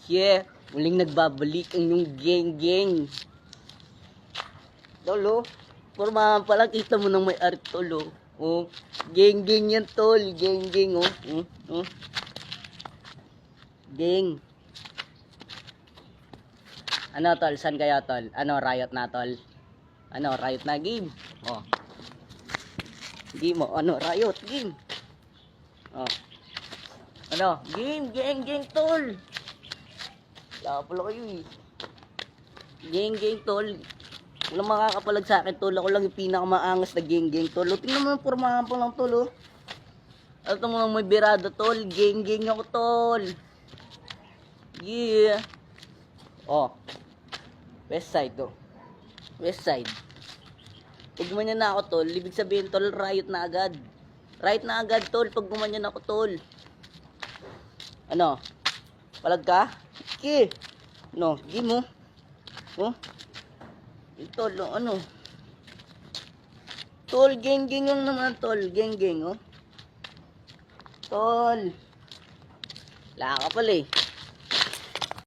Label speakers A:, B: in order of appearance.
A: Yeah, muling nagbabalik ang yung geng-geng. Tol, oh. Pormahan pala, kita mo nang may art, tol, oh. Oh, geng-geng yan, tol. Geng-geng, oh. Geng. Ano, tol? San kaya, tol? Ano, riot na, tol? Ano, riot na game? Oh. Game, oh. Ano, riot game? Oh. Ano, game, geng-geng, tol. Wala pala kayo, eh. Geng-geng, tol. Walang makakapalag sa akin, tol. Ako lang yung pinakamaangas na geng-geng, tol. O, tingnan mo yung pormahan pa lang, tol, oh. Ito mo lang may birada, tol. Geng-geng ako, tol. Yeah. Oh. West side, oh. West side. Pag gumanyan na ako, tol, ibig sabihin, tol, riot na agad. Riot na agad, tol, pag gumanyan ako, tol. Ano? Palag ka? Okay. No, game mo. Oh. Tol, ano? Tol, geng-geng yung naman, tol. Geng-geng, oh. Tol. Wala ka pala, eh.